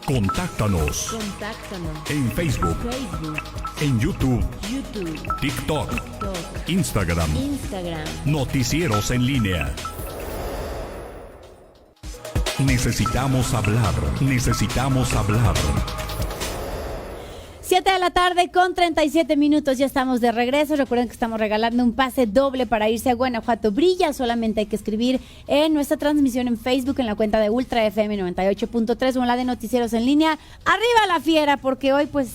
Contáctanos en Facebook, en YouTube, TikTok, Instagram, Noticieros en Línea. Necesitamos hablar. 7 de la tarde con 37 minutos, ya estamos de regreso. Recuerden que estamos regalando un pase doble para irse a Guanajuato Brilla. Solamente hay que escribir en nuestra transmisión en Facebook, en la cuenta de Ultra FM 98.3 o en la de Noticieros en Línea. ¡Arriba la fiera! Porque hoy, pues,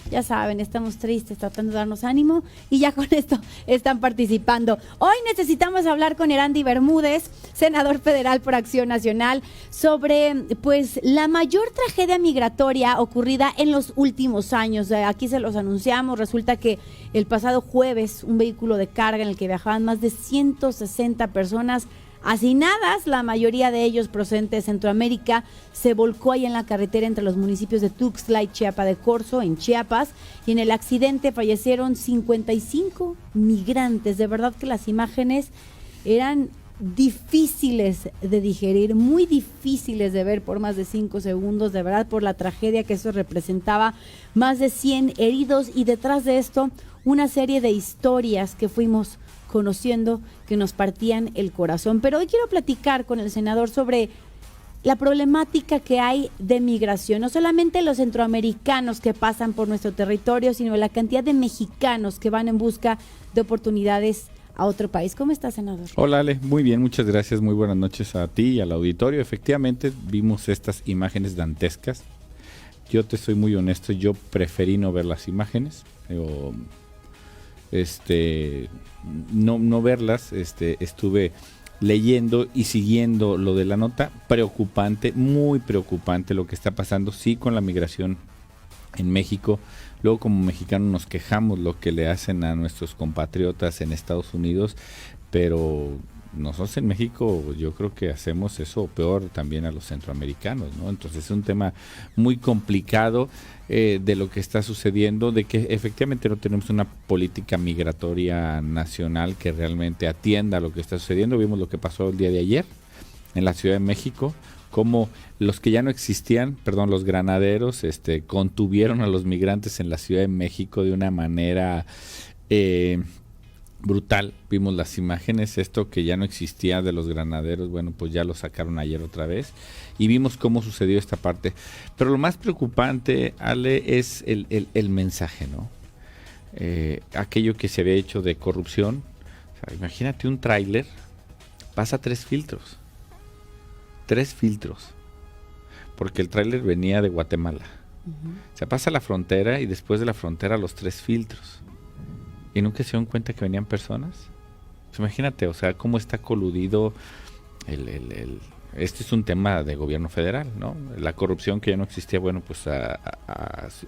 ya saben, estamos tristes, tratando de darnos ánimo y ya con esto están participando. Hoy necesitamos hablar con Erandy Bermúdez, senador federal por Acción Nacional, sobre pues la mayor tragedia migratoria ocurrida en los últimos años. Aquí se los anunciamos, resulta que el pasado jueves un vehículo de carga en el que viajaban más de 160 personas hacinadas, la mayoría de ellos procedentes de Centroamérica, se volcó ahí en la carretera entre los municipios de Tuxtla y Chiapa de Corzo, en Chiapas, y en el accidente fallecieron 55 migrantes. De verdad que las imágenes eran difíciles de digerir, muy difíciles de ver por más de 5 segundos, de verdad, por la tragedia que eso representaba, más de 100 heridos, y detrás de esto una serie de historias que fuimos conociendo que nos partían el corazón. Pero hoy quiero platicar con el senador sobre la problemática que hay de migración, no solamente los centroamericanos que pasan por nuestro territorio, sino la cantidad de mexicanos que van en busca de oportunidades a otro país. ¿Cómo está, senador? Hola, Ale, muy bien, muchas gracias, muy buenas noches a ti y al auditorio. Efectivamente, vimos estas imágenes dantescas. Yo te soy muy honesto, yo preferí no ver las imágenes, no verlas, estuve leyendo y siguiendo lo de la nota. Preocupante, muy preocupante lo que está pasando, sí, con la migración en México. Luego, como mexicanos, nos quejamos lo que le hacen a nuestros compatriotas en Estados Unidos, pero nosotros en México yo creo que hacemos eso peor también a los centroamericanos, ¿no? Entonces es un tema muy complicado de lo que está sucediendo, de que efectivamente no tenemos una política migratoria nacional que realmente atienda lo que está sucediendo. Vimos lo que pasó el día de ayer en la Ciudad de México, cómo los que ya no existían, los granaderos, contuvieron a los migrantes en la Ciudad de México de una manera brutal. Vimos las imágenes, esto que ya no existía de los granaderos, bueno, pues ya lo sacaron ayer otra vez, y vimos cómo sucedió esta parte. Pero lo más preocupante, Ale, es el mensaje, ¿no? Aquello que se había hecho de corrupción. O sea, imagínate, un tráiler pasa 3 filtros, porque el tráiler venía de Guatemala. O sea, pasa la frontera y después de la frontera los 3 filtros. ¿Y nunca se dieron cuenta que venían personas? Pues imagínate, o sea, cómo está coludido este es un tema de gobierno federal, ¿no? La corrupción que ya no existía, bueno, pues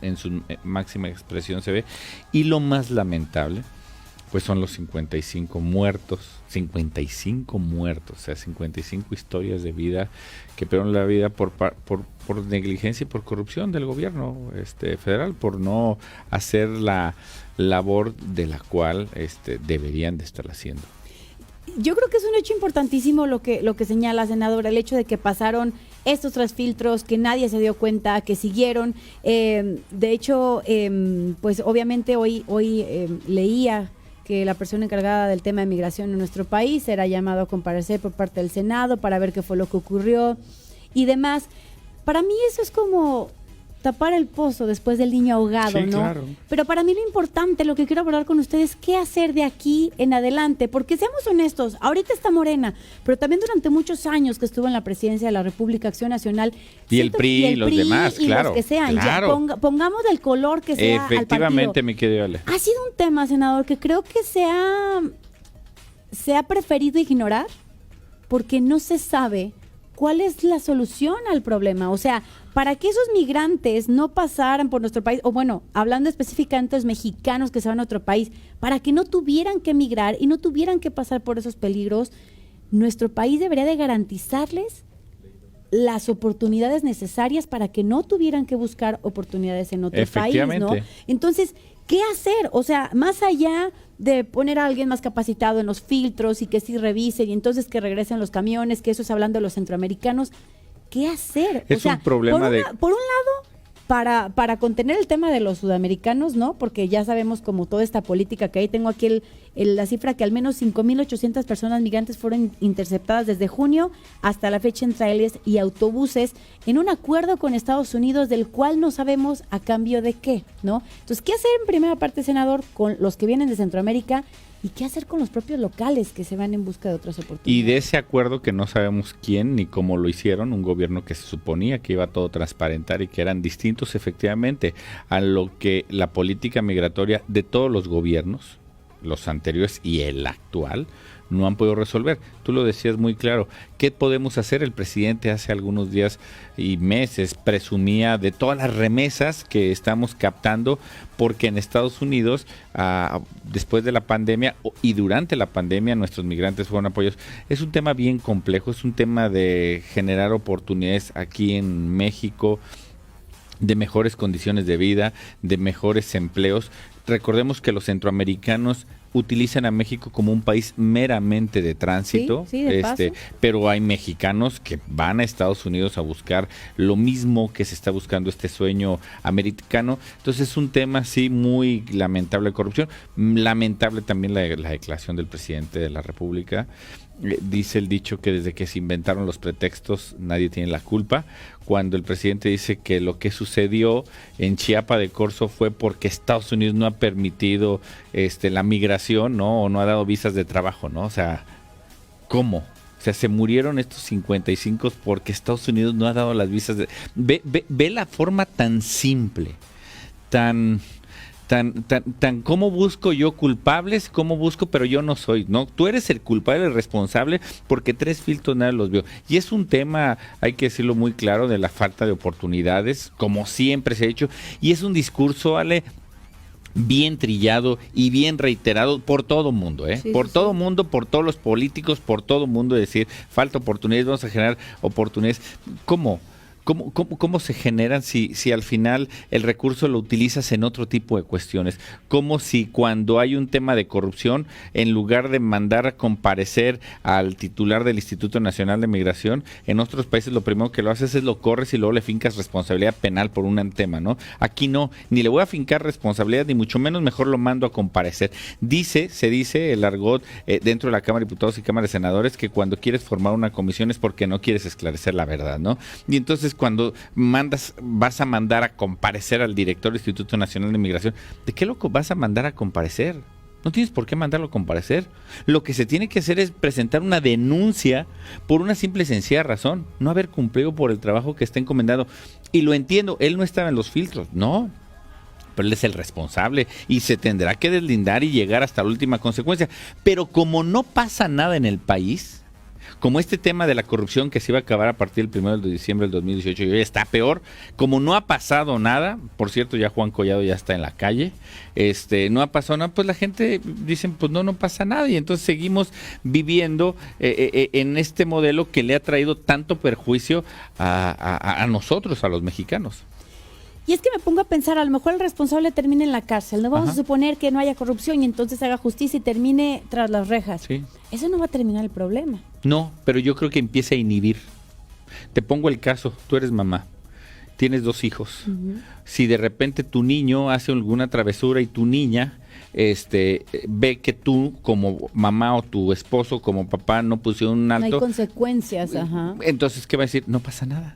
en su máxima expresión se ve. Y lo más lamentable, pues son los 55 muertos, o sea, 55 historias de vida que perdieron la vida por negligencia y por corrupción del gobierno federal, por no hacer la labor de la cual deberían de estar haciendo. Yo creo que es un hecho importantísimo lo que señala, senadora, el hecho de que pasaron estos 3 filtros, que nadie se dio cuenta, que siguieron. De hecho, pues obviamente hoy leía que la persona encargada del tema de migración en nuestro país era llamado a comparecer por parte del Senado para ver qué fue lo que ocurrió y demás. Para mí eso es como tapar el pozo después del niño ahogado, sí, ¿no? Claro. Pero para mí lo importante, lo que quiero hablar con ustedes, qué hacer de aquí en adelante, porque seamos honestos, ahorita está Morena, pero también durante muchos años que estuvo en la presidencia de la República, Acción Nacional, y el PRI y los demás, y claro, los que sean, claro. Pongamos del color que sea efectivamente, al partido. mi querido Ale. Ha sido un tema, senador, que creo que se ha preferido ignorar porque no se sabe cuál es la solución al problema. O sea, para que esos migrantes no pasaran por nuestro país, o bueno, hablando específicamente de los mexicanos que se van a otro país, para que no tuvieran que emigrar y no tuvieran que pasar por esos peligros, nuestro país debería de garantizarles las oportunidades necesarias para que no tuvieran que buscar oportunidades en otro país, ¿no? Entonces, ¿qué hacer? O sea, más allá de poner a alguien más capacitado en los filtros y que sí revisen y entonces que regresen los camiones, que eso es hablando de los centroamericanos, ¿qué hacer? Es un problema por un lado, para contener el tema de los sudamericanos, ¿no? Porque ya sabemos como toda esta política que hay. Tengo aquí la cifra que al menos 5.800 personas migrantes fueron interceptadas desde junio hasta la fecha en trailers y autobuses en un acuerdo con Estados Unidos del cual no sabemos a cambio de qué, ¿no? Entonces, ¿qué hacer en primera parte, senador, con los que vienen de Centroamérica? ¿Y qué hacer con los propios locales que se van en busca de otras oportunidades? Y de ese acuerdo que no sabemos quién ni cómo lo hicieron, un gobierno que se suponía que iba a todo transparentar y que eran distintos efectivamente a lo que la política migratoria de todos los gobiernos, los anteriores y el actual, no han podido resolver. Tú lo decías muy claro. ¿Qué podemos hacer? El presidente hace algunos días y meses presumía de todas las remesas que estamos captando porque en Estados Unidos, después de la pandemia y durante la pandemia, nuestros migrantes fueron apoyados. Es un tema bien complejo, es un tema de generar oportunidades aquí en México, de mejores condiciones de vida, de mejores empleos. Recordemos que los centroamericanos utilizan a México como un país meramente de tránsito, sí, de paso. Pero hay mexicanos que van a Estados Unidos a buscar lo mismo que se está buscando, este sueño americano. Entonces es un tema sí muy lamentable de corrupción, lamentable también la declaración del presidente de la República. Dice el dicho que desde que se inventaron los pretextos nadie tiene la culpa. Cuando el presidente dice que lo que sucedió en Chiapa de Corzo fue porque Estados Unidos no ha permitido la migración, ¿no? O no ha dado visas de trabajo, ¿no? O sea, ¿cómo? O sea, se murieron estos 55 porque Estados Unidos no ha dado las visas de... Ve la forma tan simple, tan ¿cómo busco yo culpables? ¿Cómo busco? Pero yo no soy, ¿no? Tú eres el culpable, el responsable, porque 3 filtros nadie los vio. Y es un tema, hay que decirlo muy claro, de la falta de oportunidades, como siempre se ha hecho, y es un discurso, Ale, bien trillado y bien reiterado por todo mundo, por todo mundo, por todos los políticos, por todo mundo, decir, falta oportunidades, vamos a generar oportunidades. ¿Cómo se generan si al final el recurso lo utilizas en otro tipo de cuestiones? Como si cuando hay un tema de corrupción, en lugar de mandar a comparecer al titular del Instituto Nacional de Migración, en otros países lo primero que lo haces es lo corres y luego le fincas responsabilidad penal por un tema, ¿no? Aquí no, ni le voy a fincar responsabilidad, ni mucho menos, mejor lo mando a comparecer. Se dice el argot dentro de la Cámara de Diputados y Cámara de Senadores que cuando quieres formar una comisión es porque no quieres esclarecer la verdad, ¿no? Y entonces cuando vas a mandar a comparecer al director del Instituto Nacional de Migración, ¿de qué loco vas a mandar a comparecer? No tienes por qué mandarlo a comparecer. Lo que se tiene que hacer es presentar una denuncia por una simple y sencilla razón, no haber cumplido por el trabajo que está encomendado. Y lo entiendo, él no estaba en los filtros, no, pero él es el responsable y se tendrá que deslindar y llegar hasta la última consecuencia. Pero como no pasa nada en el país, como este tema de la corrupción que se iba a acabar a partir del 1 de diciembre del 2018 y hoy está peor, como no ha pasado nada, por cierto ya Juan Collado ya está en la calle, no ha pasado nada, pues la gente dice pues no pasa nada y entonces seguimos viviendo en este modelo que le ha traído tanto perjuicio a nosotros, a los mexicanos. Y es que me pongo a pensar, a lo mejor el responsable termine en la cárcel, no vamos a suponer que no haya corrupción y entonces haga justicia y termine tras las rejas. Sí. Eso no va a terminar el problema. No, pero yo creo que empieza a inhibir. Te pongo el caso, tú eres mamá, tienes 2 hijos. Uh-huh. Si de repente tu niño hace alguna travesura y tu niña ve que tú como mamá o tu esposo como papá no pusieron un alto. No hay consecuencias, ajá. Entonces, ¿qué va a decir? No pasa nada.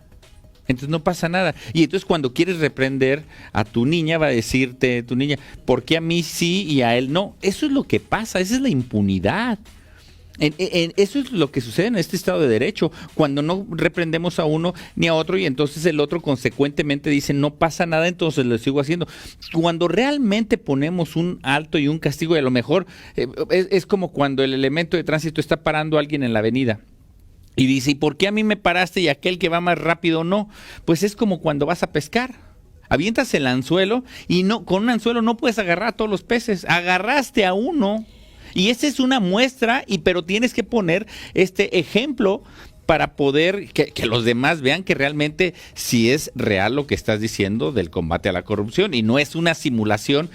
Entonces no pasa nada. Y entonces cuando quieres reprender a tu niña, va a decirte tu niña, ¿por qué a mí sí y a él no? Eso es lo que pasa, esa es la impunidad. Eso es lo que sucede en este Estado de Derecho, cuando no reprendemos a uno ni a otro y entonces el otro consecuentemente dice no pasa nada, entonces lo sigo haciendo. Cuando realmente ponemos un alto y un castigo, y a lo mejor es como cuando el elemento de tránsito está parando a alguien en la avenida. Y dice, ¿y por qué a mí me paraste y aquel que va más rápido no? Pues es como cuando vas a pescar. Avientas el anzuelo y no, con un anzuelo no puedes agarrar a todos los peces. Agarraste a uno. Y esa es una muestra, pero tienes que poner este ejemplo para poder que los demás vean que realmente sí es real lo que estás diciendo del combate a la corrupción y no es una simulación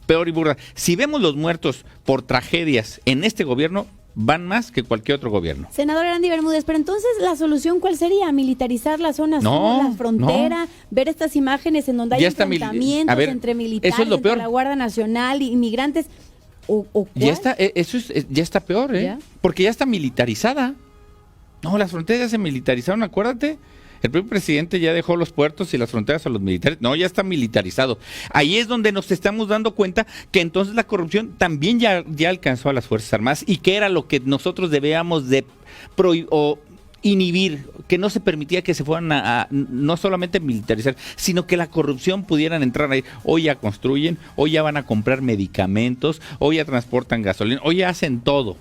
peor y burda. Si vemos los muertos por tragedias en este gobierno, van más que cualquier otro gobierno. Senador Erandy Bermúdez, pero entonces la solución ¿cuál sería? ¿Militarizar la zona sur, la frontera? ¿Ver estas imágenes en donde hay enfrentamientos entre militares, eso es lo peor. entre la Guardia Nacional, inmigrantes? ¿O ya está, ya está peor, ¿Ya? Porque ya está militarizada. No, las fronteras ya se militarizaron, acuérdate. El propio presidente ya dejó los puertos y las fronteras a los militares. No, ya está militarizado. Ahí es donde nos estamos dando cuenta que entonces la corrupción también ya alcanzó a las Fuerzas Armadas y que era lo que nosotros debíamos de inhibir, que no se permitía que se fueran a no solamente militarizar, sino que la corrupción pudieran entrar ahí. Hoy ya construyen, hoy ya van a comprar medicamentos, hoy ya transportan gasolina, hoy ya hacen todo.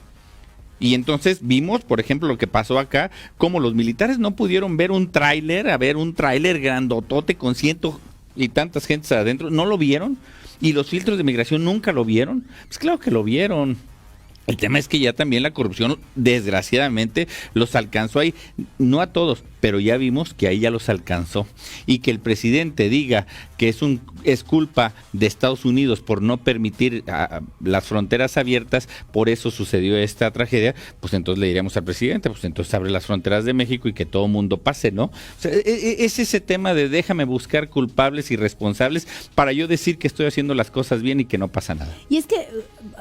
Y entonces vimos, por ejemplo, lo que pasó acá, como los militares no pudieron ver un tráiler grandotote con ciento y tantas gentes adentro, no lo vieron, y los filtros de migración nunca lo vieron. Pues claro que lo vieron. El tema es que ya también la corrupción, desgraciadamente, los alcanzó ahí, no a todos, pero ya vimos que ahí ya los alcanzó. Y que el presidente diga que es culpa de Estados Unidos por no permitir las fronteras abiertas, por eso sucedió esta tragedia, pues entonces le diríamos al presidente, pues entonces abre las fronteras de México y que todo mundo pase, ¿no? O sea, es ese tema de déjame buscar culpables y responsables para yo decir que estoy haciendo las cosas bien y que no pasa nada. Y es que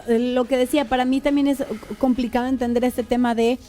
lo que decía, para mí también es complicado entender este tema de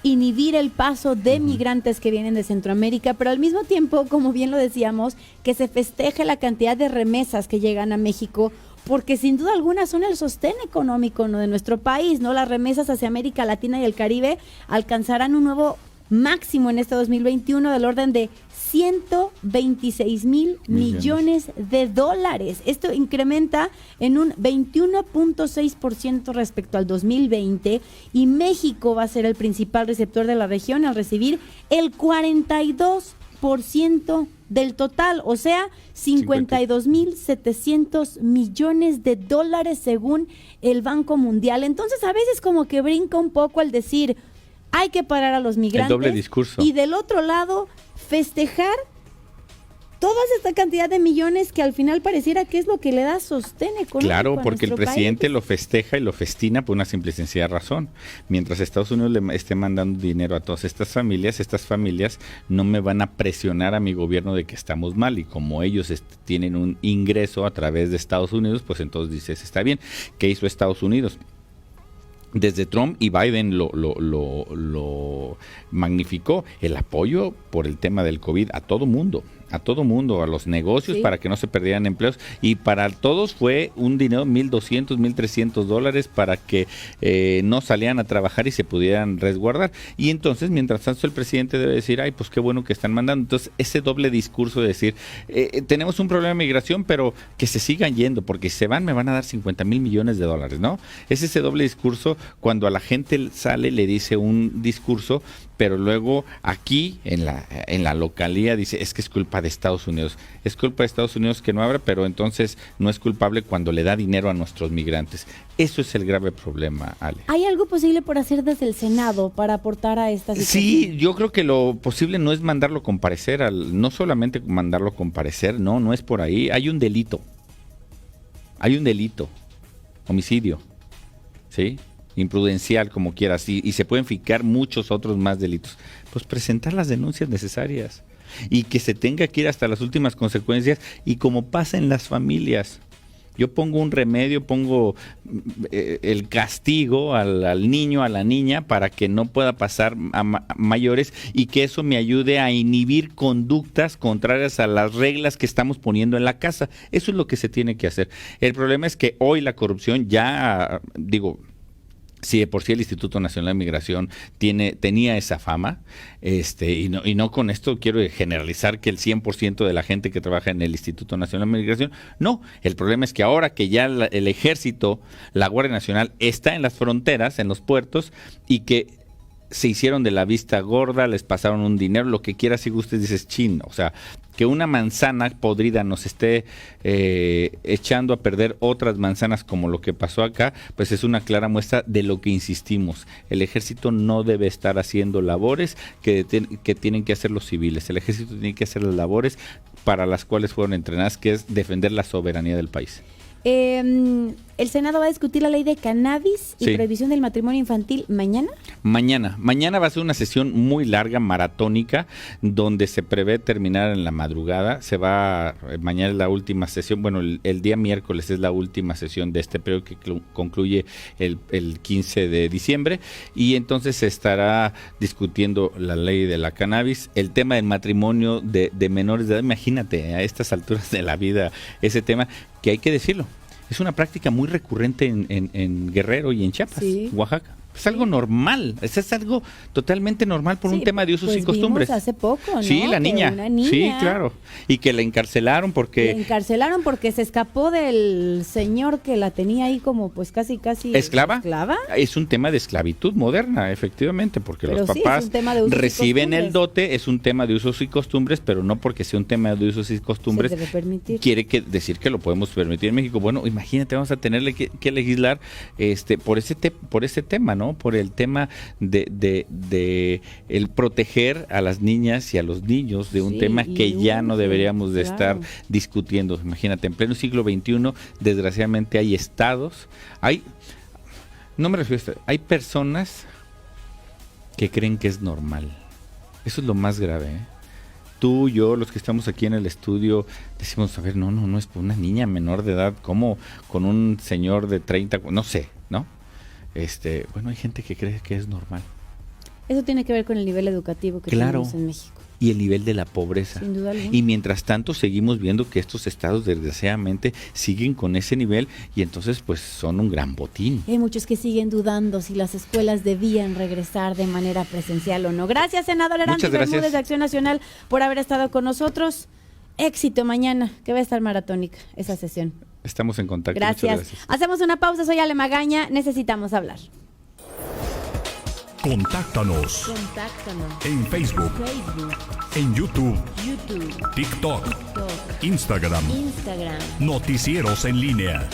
inhibir el paso de migrantes que vienen de Centroamérica, pero al mismo tiempo, como bien lo decíamos, que se festeje la cantidad de remesas que llegan a México, porque sin duda alguna son el sostén económico, ¿no?, de nuestro país, ¿no? Las remesas hacia América Latina y el Caribe alcanzarán un nuevo máximo en este 2021 del orden de 126,000 millones de dólares. Esto incrementa en un 21.6% respecto al 2020 y México va a ser el principal receptor de la región al recibir el 42% del total, o sea, 52,700 millones de dólares según el Banco Mundial. Entonces, a veces como que brinca un poco al decir hay que parar a los migrantes. El doble discurso. Y del otro lado, festejar toda esta cantidad de millones que al final pareciera que es lo que le da sostén económico. Claro, porque el presidente país lo festeja y lo festina por una simple y sencilla razón. Mientras Estados Unidos le esté mandando dinero a todas estas familias no me van a presionar a mi gobierno de que estamos mal, y como ellos tienen un ingreso a través de Estados Unidos, pues entonces dices, está bien. ¿Qué hizo Estados Unidos? Desde Trump y Biden lo magnificó, el apoyo por el tema del COVID a todo mundo, a los negocios, sí, para que no se perdieran empleos, y para todos fue un dinero, $1,200, $1,300 para que no salieran a trabajar y se pudieran resguardar. Y entonces, mientras tanto, el presidente debe decir, ay, pues qué bueno que están mandando. Entonces, ese doble discurso de decir, tenemos un problema de migración, pero que se sigan yendo, porque si se van me van a dar 50,000 millones de dólares, ¿no? Es ese doble discurso cuando a la gente sale, le dice un discurso, pero luego aquí en la localía dice, es que es culpa de Estados Unidos. Es culpa de Estados Unidos que no abra, pero entonces no es culpable cuando le da dinero a nuestros migrantes. Eso es el grave problema, Ale. ¿Hay algo posible por hacer desde el Senado para aportar a esta situación? Sí, yo creo que lo posible no es mandarlo comparecer, no solamente mandarlo comparecer, no es por ahí. Hay un delito, homicidio, ¿sí? Imprudencial, como quieras, y se pueden fijar muchos otros más delitos. Pues presentar las denuncias necesarias y que se tenga que ir hasta las últimas consecuencias, y como pasa en las familias. Yo pongo un remedio, pongo el castigo al niño, a la niña, para que no pueda pasar a mayores, y que eso me ayude a inhibir conductas contrarias a las reglas que estamos poniendo en la casa. Eso es lo que se tiene que hacer. El problema es que hoy la corrupción ya, sí, de por sí el Instituto Nacional de Migración tenía esa fama, y no con esto quiero generalizar que el 100% de la gente que trabaja en el Instituto Nacional de Migración, no, el problema es que ahora que ya el Ejército, la Guardia Nacional está en las fronteras, en los puertos, y que se hicieron de la vista gorda, les pasaron un dinero, lo que quieras y gustes, dices, chin, o sea, que una manzana podrida nos esté echando a perder otras manzanas como lo que pasó acá, pues es una clara muestra de lo que insistimos. El ejército no debe estar haciendo labores que tienen que hacer los civiles. El ejército tiene que hacer las labores para las cuales fueron entrenadas, que es defender la soberanía del país. El Senado va a discutir la ley de cannabis y Sí. prohibición del matrimonio infantil mañana. Mañana va a ser una sesión muy larga, maratónica, donde se prevé terminar en la madrugada. Mañana es la última sesión, bueno, el día miércoles es la última sesión de este periodo que concluye el 15 de diciembre, y entonces se estará discutiendo la ley de la cannabis, el tema del matrimonio de menores de edad. Imagínate, a estas alturas de la vida, ese tema que hay que decirlo. Es una práctica muy recurrente en Guerrero y en Chiapas, Sí. Oaxaca. Es algo normal, es algo totalmente normal por un Sí, tema de usos pues y costumbres. vimos hace poco, ¿no? Sí, la Que niña. una niña. Sí, claro. Y que la encarcelaron La porque encarcelaron porque se escapó del señor que la tenía ahí como pues casi ¿Esclava? esclava. es un tema de esclavitud moderna, efectivamente, porque Pero los sí, es papás un tema de usos y reciben el costumbres. dote, es un tema de usos y costumbres, pero no porque sea un tema de usos y costumbres Se debe permitir. quiere decir que lo podemos permitir en México. Bueno, imagínate, vamos a tenerle que legislar por ese tema, ¿no? Por el tema de el proteger a las niñas y a los niños de un Sí, tema y que ya no uso, deberíamos de claro. estar discutiendo. Imagínate, en pleno siglo XXI, desgraciadamente hay estados, no me refiero a esto, hay personas que creen que es normal. Eso es lo más grave, ¿eh? Tú, yo, los que estamos aquí en el estudio, decimos, a ver, no es por una niña menor de edad, como con un señor de 30, no sé, ¿no? Bueno, hay gente que cree que es normal. Eso tiene que ver con el nivel educativo que Claro. tenemos en México. Y el nivel de la pobreza. Sin duda alguna. Y mientras tanto seguimos viendo que estos estados desgraciadamente siguen con ese nivel, y entonces pues son un gran botín. Hay muchos que siguen dudando si las escuelas debían regresar de manera presencial o no. Gracias, senador Erandio Muchas gracias. Bermúdez de Acción Nacional, por haber estado con nosotros. Éxito mañana, que va a estar maratónica esa sesión. Estamos en contacto. Gracias. Muchas gracias. Hacemos una pausa, soy Ale Magaña, necesitamos hablar. Contáctanos en Facebook, en YouTube, TikTok, Instagram. Noticieros en línea.